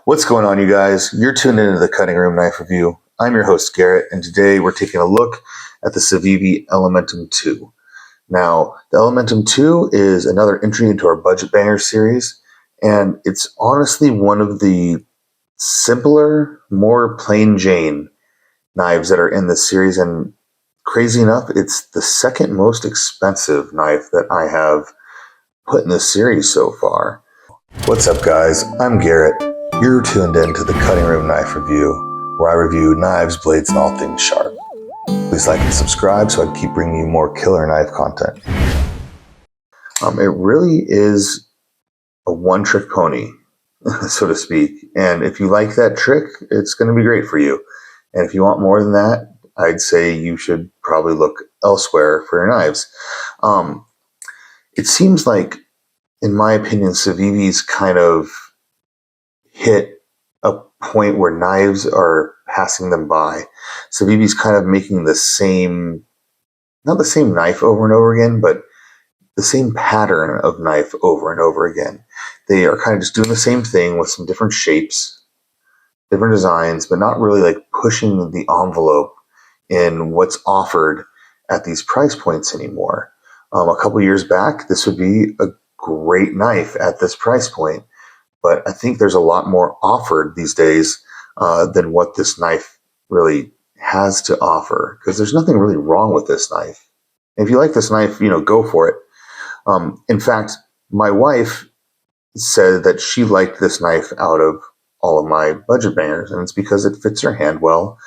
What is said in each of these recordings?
What's going on, you guys? You're tuned into the Cutting Room Knife Review. I'm your host, Garrett, and today we're taking a look at the Civivi Elementum 2. Now, the Elementum 2 is another entry into our Budget Bangers series, and it's honestly one of the simpler, more plain Jane knives that are in this series, and crazy enough, it's the second most expensive knife that I have put in this series so far. What's up, guys? I'm Garrett. You're tuned in to the Cutting Room Knife Review, where I review knives, blades, and all things sharp. Please like and subscribe so I can keep bringing you more killer knife content. It really is a one-trick pony, so to speak. And if you like that trick, it's going to be great for you. And if you want more than that, I'd say you should probably look elsewhere for your knives. It seems like, in my opinion, Civivi's kind of hit a point where knives are passing them by. Civivi's kind of making the same, not the same knife over and over again, but the same pattern of knife over and over again. They are kind of just doing the same thing with some different shapes, different designs, but not really like pushing the envelope in what's offered at these price points anymore. A couple years back, this would be a great knife at this price point. But I think there's a lot more offered these days than what this knife really has to offer, because there's nothing really wrong with this knife. If you like this knife, go for it. In fact, my wife said that she liked this knife out of all of my Budget Bangers, and it's because it fits her hand well,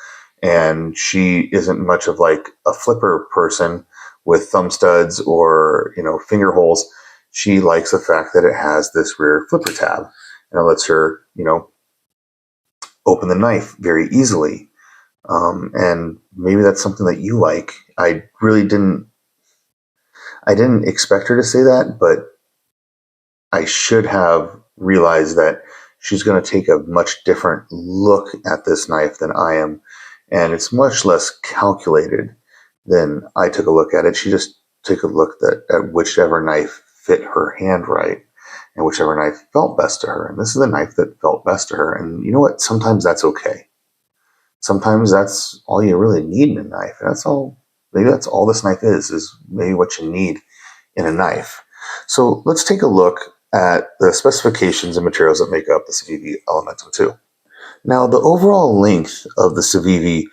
and she isn't much of like a flipper person with thumb studs or finger holes. She likes the fact that it has this rear flipper tab, and it lets her, open the knife very easily. And maybe that's something that you like. I didn't expect her to say that, but I should have realized that she's going to take a much different look at this knife than I am. And it's much less calculated than I took a look at it. She just took a look at whichever knife fit her hand right, and whichever knife felt best to her. And this is the knife that felt best to her. And you know what? Sometimes that's okay. Sometimes that's all you really need in a knife. Maybe that's all this knife is maybe what you need in a knife. So let's take a look at the specifications and materials that make up the Civivi Elementum 2. Now, the overall length of the Civivi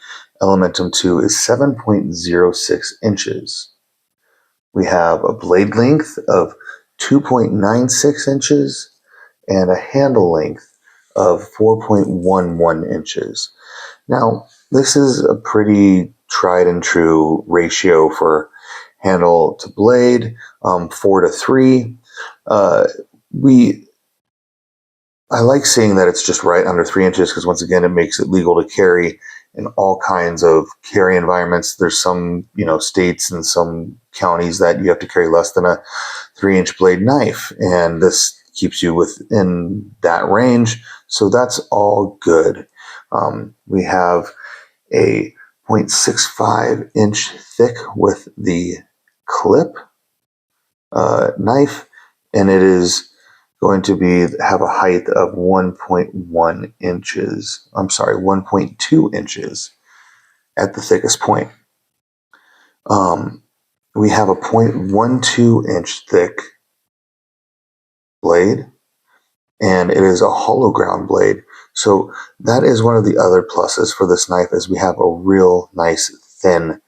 Elementum 2 is 7.06 inches. We have a blade length of 2.96 inches and a handle length of 4.11 inches. Now, this is a pretty tried and true ratio for handle to blade, 4:3. I like saying that it's just right under 3 inches because, once again, it makes it legal to carry in all kinds of carry environments. There's some, states and some counties that you have to carry less than a 3-inch blade knife, and this keeps you within that range. So that's all good. We have a 0.65 inch thick with the clip knife, and it is going to have a height of 1.1 inches. I'm sorry, 1.2 inches at the thickest point. We have a 0.12 inch thick blade, and it is a hollow ground blade. So that is one of the other pluses for this knife, is we have a real nice thin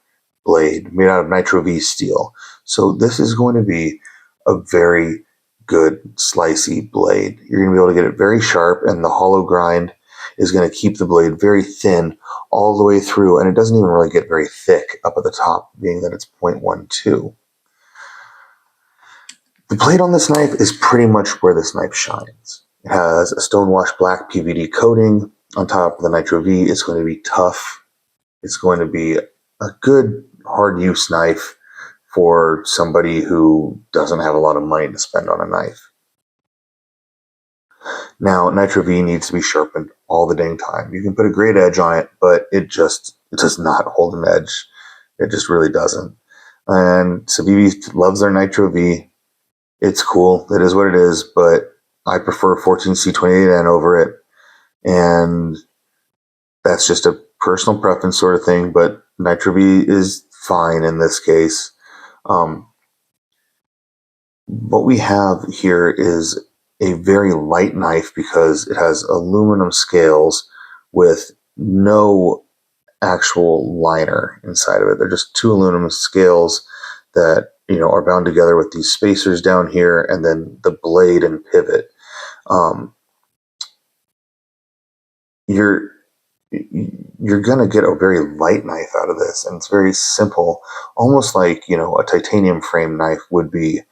blade made out of Nitro V steel. So this is going to be a very good slicey blade. You're going to be able to get it very sharp, and the hollow grind is going to keep the blade very thin all the way through, and it doesn't even really get very thick up at the top, being that it's 0.12. The blade on this knife is pretty much where this knife shines. It has a stonewashed black PVD coating on top of the Nitro V. It's going to be tough. It's going to be a good hard use knife for somebody who doesn't have a lot of money to spend on a knife. Now, Nitro V needs to be sharpened all the dang time. You can put a great edge on it, but it does not hold an edge. It just really doesn't. And Civivi loves their Nitro V. It's cool. It is what it is, but I prefer 14C28N over it. And that's just a personal preference sort of thing, but Nitro V is fine in this case. What we have here is a very light knife because it has aluminum scales with no actual liner inside of it. They're just two aluminum scales that are bound together with these spacers down here, and then the blade and pivot. You're gonna get a very light knife out of this, and it's very simple, almost like a titanium frame knife would be,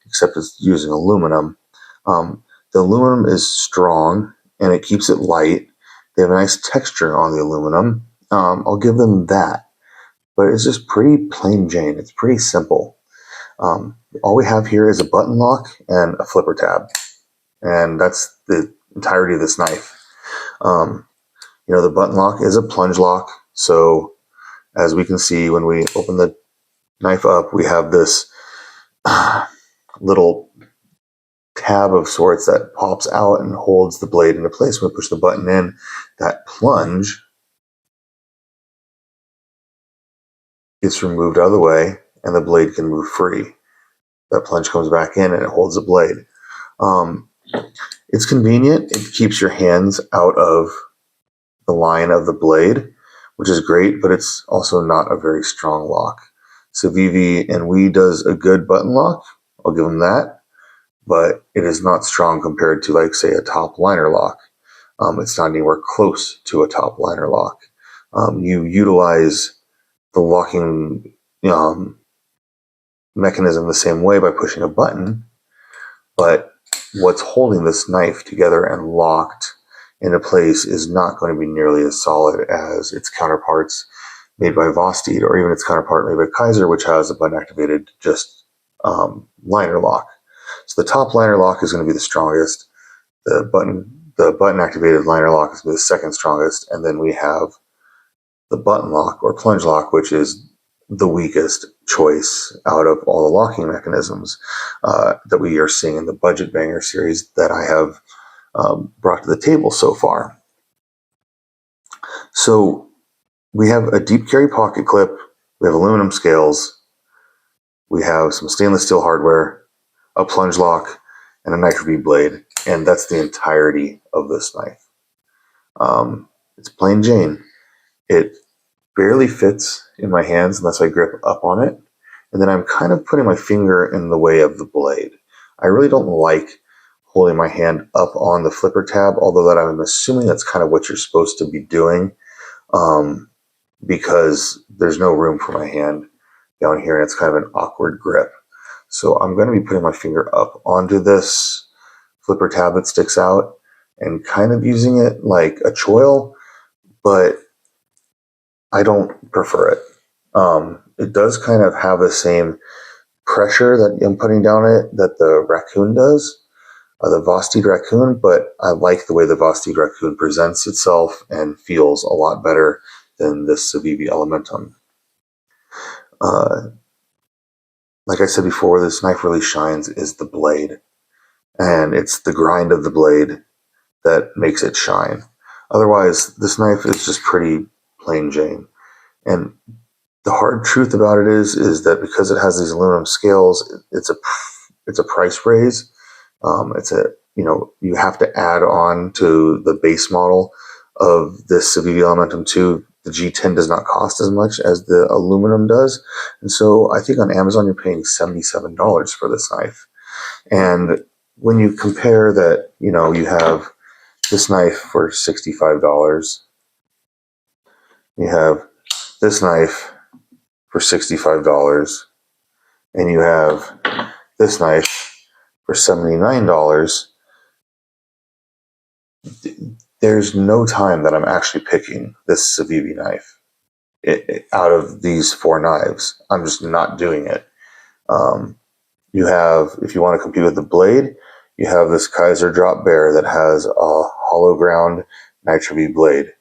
except it's using aluminum. The aluminum is strong and it keeps it light. They have a nice texture on the aluminum. I'll give them that, but it's just pretty plain Jane. It's pretty simple. All we have here is a button lock and a flipper tab, and that's the entirety of this knife. The button lock is a plunge lock, so as we can see when we open the knife up, we have this little tab of sorts that pops out and holds the blade into place. When we push the button in, that plunge gets removed out of the way and the blade can move free. That plunge comes back in and it holds the blade. It's convenient. It keeps your hands out of the line of the blade, which is great, but it's also not a very strong lock. Civivi and Wii does a good button lock. I'll give them that, but it is not strong compared to, like, say, a top liner lock. It's not anywhere close to a top liner lock. You utilize the locking mechanism the same way by pushing a button, but what's holding this knife together and locked into place is not going to be nearly as solid as its counterparts made by Vosteed, or even its counterpart made by Kaiser, which has a button activated just liner lock. So the top liner lock is going to be the strongest. The button activated liner lock is going to be the second strongest, and then we have the button lock or plunge lock, which is the weakest choice out of all the locking mechanisms that we are seeing in the Budget Banger series that I have brought to the table so far. So we have a deep carry pocket clip, we have aluminum scales, we have some stainless steel hardware, a plunge lock, and a Nitro V blade, and that's the entirety of this knife. It's plain Jane. It barely fits in my hands unless I grip up on it, and then I'm kind of putting my finger in the way of the blade. I really don't like holding my hand up on the flipper tab, although that I'm assuming that's kind of what you're supposed to be doing, because there's no room for my hand down here, and it's kind of an awkward grip. So I'm going to be putting my finger up onto this flipper tab that sticks out and kind of using it like a choil, but I don't prefer it. It does kind of have the same pressure that I'm putting down it that the Raccoon does, the Vosteed Raccoon, but I like the way the Vosteed Raccoon presents itself and feels a lot better than this Civivi Elementum. Like I said before, this knife really shines is the blade, and it's the grind of the blade that makes it shine. Otherwise, this knife is just pretty plain Jane. And the hard truth about it is that because it has these aluminum scales, it's a price raise. You have to add on to the base model of this Civivi Elementum 2. The G10 does not cost as much as the aluminum does, and so I think on Amazon you're paying $77 for this knife. And when you compare that, you have this knife for $65, you have this knife for $65, and you have this knife for $79. There's no time that I'm actually picking this Civivi knife out of these four knives. I'm just not doing it. You have, if you want to compete with the blade, you have this Kaiser Drop Bear that has a hollow ground Nitro V blade.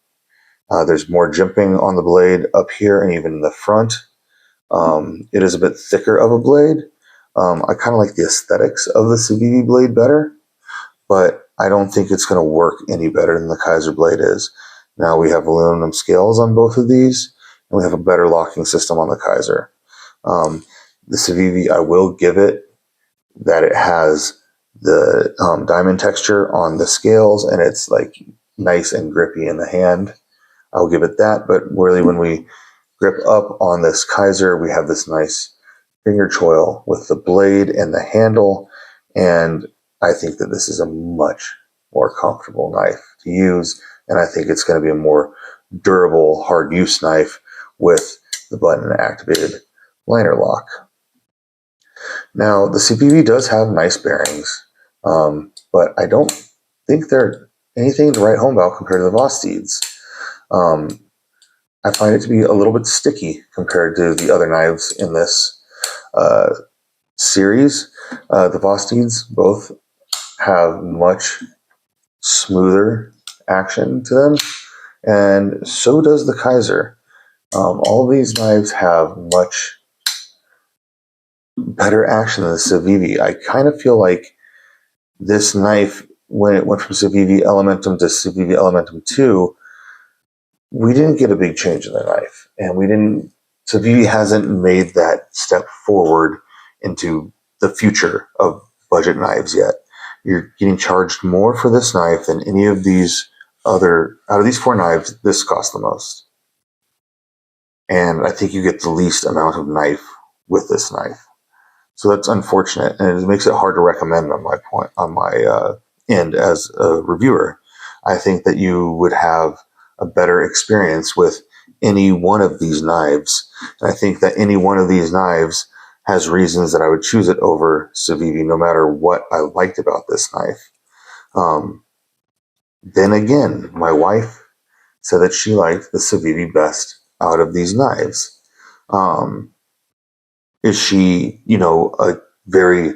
There's more jimping on the blade up here and even in the front. It is a bit thicker of a blade. I kind of like the aesthetics of the Civivi blade better, but I don't think it's going to work any better than the Kaiser blade is. Now we have aluminum scales on both of these, and we have a better locking system on the Kaiser. The Civivi, I will give it that it has the diamond texture on the scales, and it's like nice and grippy in the hand. I'll give it that, but really when we grip up on this Kaiser, we have this nice finger choil with the blade and the handle, and I think that this is a much more comfortable knife to use, and I think it's going to be a more durable, hard use knife with the button activated liner lock. Now, the Civivi does have nice bearings, but I don't think they're anything to write home about compared to the Vosteeds. I find it to be a little bit sticky compared to the other knives in this series. The Vosteeds both have much smoother action to them, and so does the Kaiser. All of these knives have much better action than the Civivi. I kind of feel like this knife, when it went from Civivi Elementum to Civivi Elementum 2, we didn't get a big change in the knife, and Civivi hasn't made that step forward into the future of budget knives yet. You're getting charged more for this knife than any of these other, out of these four knives, this costs the most. And I think you get the least amount of knife with this knife. So that's unfortunate, and it makes it hard to recommend on my end as a reviewer. I think that you would have a better experience with any one of these knives. And I think that any one of these knives has reasons that I would choose it over Civivi, no matter what I liked about this knife. Then again, my wife said that she liked the Civivi best out of these knives. Is she, a very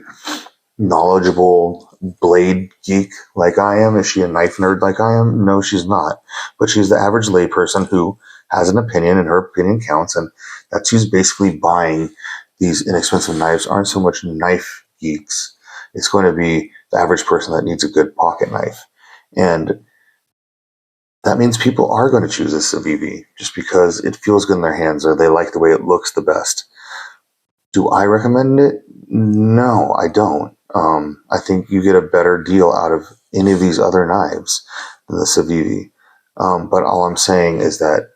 knowledgeable blade geek like I am? Is she a knife nerd like I am? No, she's not. But she's the average layperson who has an opinion, and her opinion counts, and that's who's basically buying these inexpensive knives. Aren't so much knife geeks. It's going to be the average person that needs a good pocket knife. And that means people are going to choose a Civivi just because it feels good in their hands, or they like the way it looks the best. Do I recommend it? No, I don't. I think you get a better deal out of any of these other knives than the Civivi. But all I'm saying is that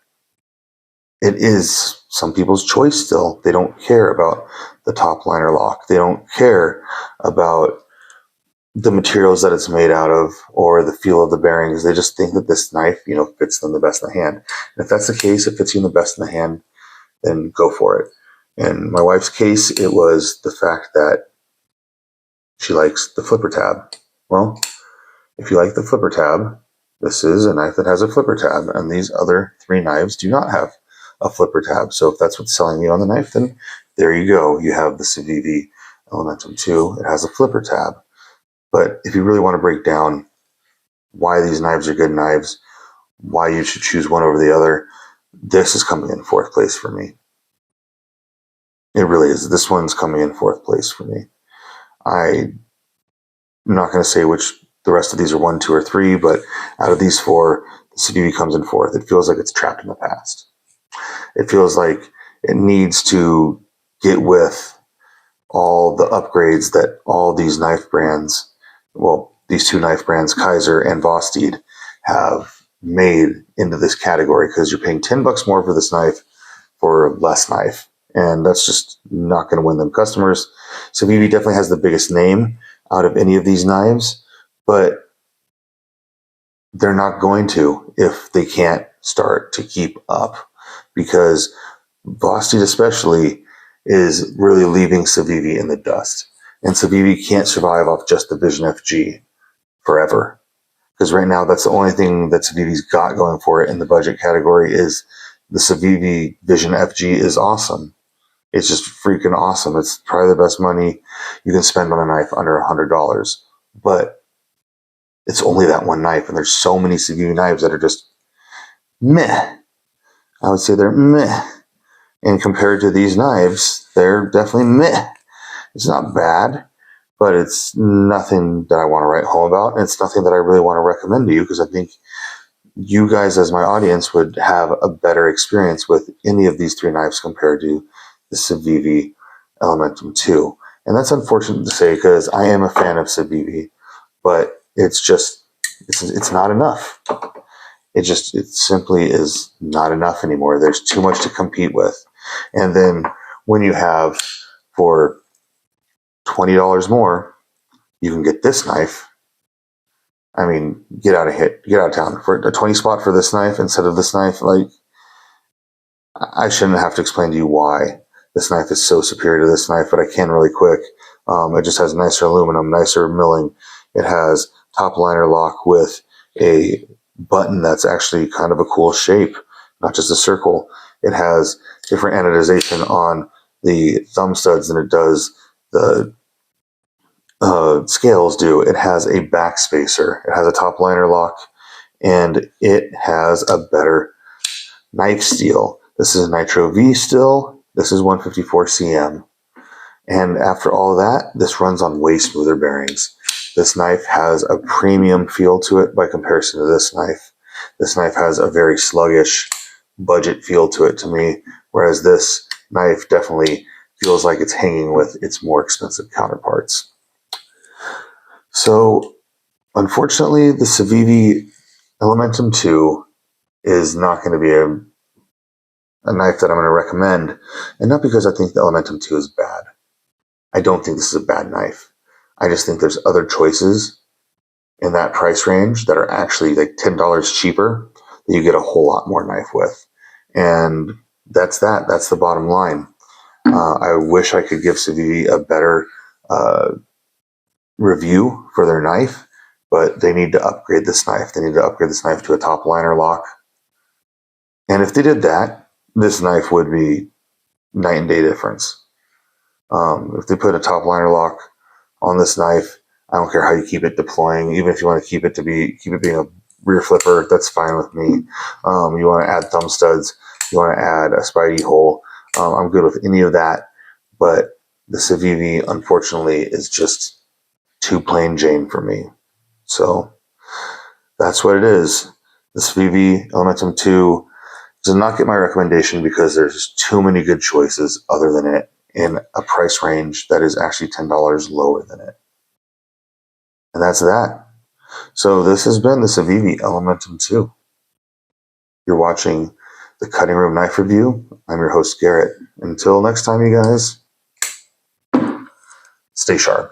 it is some people's choice still. They don't care about the top liner lock. They don't care about the materials that it's made out of or the feel of the bearings. They just think that this knife, fits them the best in the hand. And if that's the case, it fits you in the best in the hand, then go for it. In my wife's case, it was the fact that she likes the flipper tab. Well, if you like the flipper tab, this is a knife that has a flipper tab, and these other three knives do not have a flipper tab. So if that's what's selling you on the knife, then there you go. You have the Civivi Elementum 2. It has a flipper tab. But if you really want to break down why these knives are good knives, why you should choose one over the other, this is coming in fourth place for me. It really is. This one's coming in fourth place for me. I'm not going to say which the rest of these are 1, 2, or 3, but out of these four, the Civivi comes in fourth. It feels like it's trapped in the past. It feels like it needs to get with all the upgrades that all these knife brands, these two knife brands, Kaiser and Vosteed, have made into this category, because you're paying $10 more for this knife for less knife. And that's just not going to win them customers. Civivi definitely has the biggest name out of any of these knives, but they're not going to if they can't start to keep up, because Vosteed especially is really leaving Civivi in the dust. And Civivi can't survive off just the Vision FG forever. Because right now, that's the only thing that Civivi's got going for it in the budget category is the Civivi Vision FG is awesome. It's just freaking awesome. It's probably the best money you can spend on a knife under $100. But it's only that one knife, and there's so many Civivi knives that are just meh. I would say they're meh. And compared to these knives, they're definitely meh. It's not bad, but it's nothing that I want to write home about, and it's nothing that I really want to recommend to you, because I think you guys as my audience would have a better experience with any of these three knives compared to the Civivi Elementum 2. And that's unfortunate to say, because I am a fan of Civivi, but it's not enough. It simply is not enough anymore. There's too much to compete with. And then when you have, for $20 more, you can get this knife. I mean, get out of town. For a 20 spot for this knife instead of this knife, like, I shouldn't have to explain to you why this knife is so superior to this knife, but I can really quick. It just has nicer aluminum, nicer milling. It has top liner lock with a button that's actually kind of a cool shape, not just a circle. It has different anodization on the thumb studs than it does the scales do. It has a back spacer. It has a top liner lock, and it has a better knife steel. This is Nitro V steel. This is 154 cm. And after all of that, this runs on way smoother bearings. This knife has a premium feel to it by comparison to this knife. This knife has a very sluggish budget feel to it to me, whereas this knife definitely feels like it's hanging with its more expensive counterparts. So, unfortunately, the Civivi Elementum 2 is not going to be a knife that I'm going to recommend, and not because I think the Elementum 2 is bad. I don't think this is a bad knife. I just think there's other choices in that price range that are actually like $10 cheaper that you get a whole lot more knife with. And that's that. That's the bottom line. I wish I could give Civivi a better review for their knife, but they need to upgrade this knife. They need to upgrade this knife to a top liner lock. And if they did that, this knife would be night and day difference. If they put a top liner lock on this knife, I don't care how you keep it deploying. Even if you want to keep it being a rear flipper, that's fine with me. You want to add thumb studs, you want to add a Spidey hole. I'm good with any of that. But the Civivi, unfortunately, is just too plain Jane for me. So that's what it is. The Civivi Elementum 2 does not get my recommendation because there's too many good choices other than it, in a price range that is actually $10 lower than it. And that's that. So this has been the Civivi Elementum 2. You're watching the Cutting Room Knife Review. I'm your host, Garrett. Until next time, you guys, stay sharp.